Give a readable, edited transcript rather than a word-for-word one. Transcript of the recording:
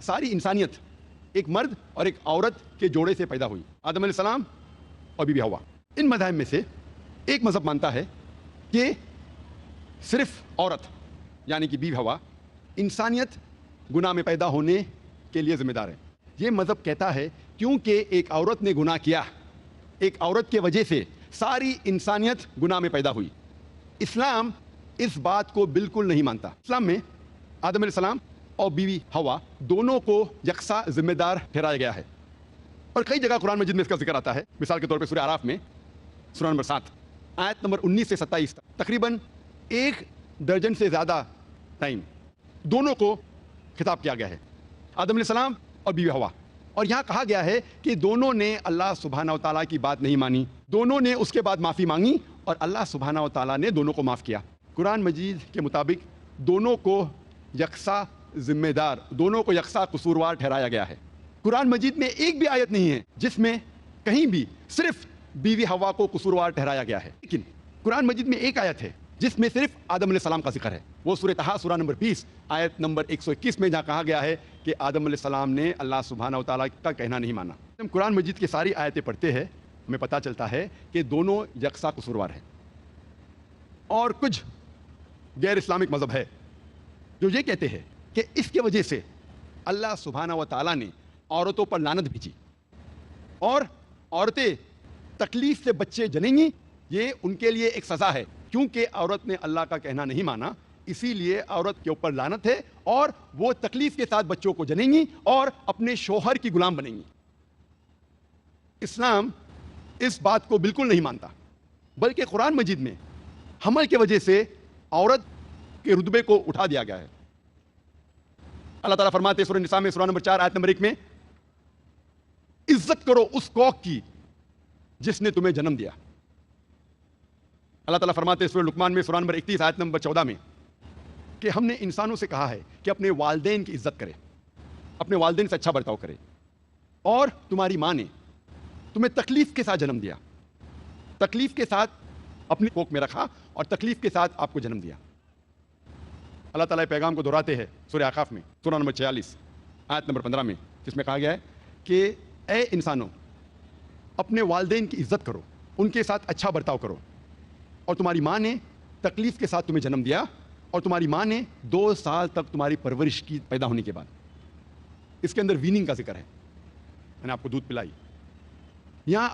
सारी इंसानियत एक मर्द और एक औरत के जोड़े से पैदा हुई, आदम अलैहिस्सलाम और बीबी हवा। इन मज़ाहिब में से एक मज़हब मानता है कि सिर्फ औरत यानी कि बीबी हवा इंसानियत गुनाह में पैदा होने के लिए ज़िम्मेदार है। ये मज़हब कहता है क्योंकि एक औरत ने गुनाह किया, एक औरत के वजह से सारी इंसानियत गुनाह में पैदा हुई। इस्लाम इस बात को बिल्कुल नहीं मानता। इस्लाम में आदम अलैहिस्सलाम और बीवी हवा दोनों को यकसा जिम्मेदार ठहराया गया है और कई जगह कुरान मजीद में इसका जिक्र आता है। मिसाल के तौर पे सूरह आराफ में सूरह नंबर 7 आयत नंबर 19 से 27 तक तकरीबन 1 दर्जन से ज़्यादा टाइम दोनों को खिताब किया गया है, आदम अलैहिस्सलाम और बीवी हवा। और यहाँ कहा गया है कि दोनों ने अल्लाह सुब्हानहू व तआला की बात नहीं मानी, दोनों ने उसके बाद माफ़ी मांगी और अल्लाह सुब्हानहू व तआला ने दोनों को माफ़ किया। कुरान मजीद के मुताबिक दोनों को यकसा जिम्मेदार, दोनों को यकसा कसूरवार ठहराया गया है। कुरान मजीद में एक भी आयत नहीं है जिसमें कहीं भी सिर्फ बीवी हवा को कसूरवार ठहराया गया है, लेकिन कुरान मजीद में एक आयत है जिसमें सिर्फ आदम अलैहिस्सलाम का जिक्र है। वो सूरह तहा सूरह नंबर 20 आयत नंबर 121 में जहाँ कहा गया है कि आदम अलैहिस्सलाम ने अल्लाह सुब्हानहू व तआला का कहना नहीं माना। हम कुरान मजीद की सारी आयतें पढ़ते हैं, हमें पता चलता है कि दोनों यकसा कसूरवार हैं। और कुछ गैर इस्लामिक मज़हब है जो ये कहते हैं कि इसकी वजह से अल्लाह सुब्हानहू व तआला ने औरतों पर लानत भेजी और औरतें तकलीफ से बच्चे जनेंगी, ये उनके लिए एक सज़ा है क्योंकि औरत ने अल्लाह का कहना नहीं माना, इसीलिए औरत के ऊपर लानत है और वो तकलीफ के साथ बच्चों को जनेंगी और अपने शोहर की गुलाम बनेंगी। इस्लाम इस बात को बिल्कुल नहीं मानता, बल्कि कुरान मजीद में हमल की वजह से औरत के रुतबे को उठा दिया गया है। अल्लाह ताला फरमाते हैं सूरह निसा में सूरह नंबर 4 आयत नंबर 1 में, इज्जत करो उस कौक की जिसने तुम्हें जन्म दिया। अल्लाह ताला फरमाते हैं सूरह लुकमान में सूरह नंबर 31 आयत नंबर 14 में कि हमने इंसानों से कहा है कि अपने वालिदैन की इज्जत करे, अपने वालिदैन से अच्छा बर्ताव करे, और तुम्हारी माँ ने तुम्हें तकलीफ के साथ जन्म दिया, तकलीफ के साथ अपनी कोख में रखा और तकलीफ के साथ आपको जन्म दिया। अल्लाह ताला पैगाम को दोहराते हैं सूरह आकाफ में सूरह नंबर 46 आयत नंबर 15 में, जिसमें कहा गया है कि ए इंसानों, अपने वालिदैन की इज्जत करो, उनके साथ अच्छा बर्ताव करो, और तुम्हारी माँ ने तकलीफ के साथ तुम्हें जन्म दिया और तुम्हारी माँ ने 2 साल तक तुम्हारी परवरिश की पैदा होने के बाद। इसके अंदर वीनिंग का जिक्र है, मैंने आपको दूध पिलाई। यहाँ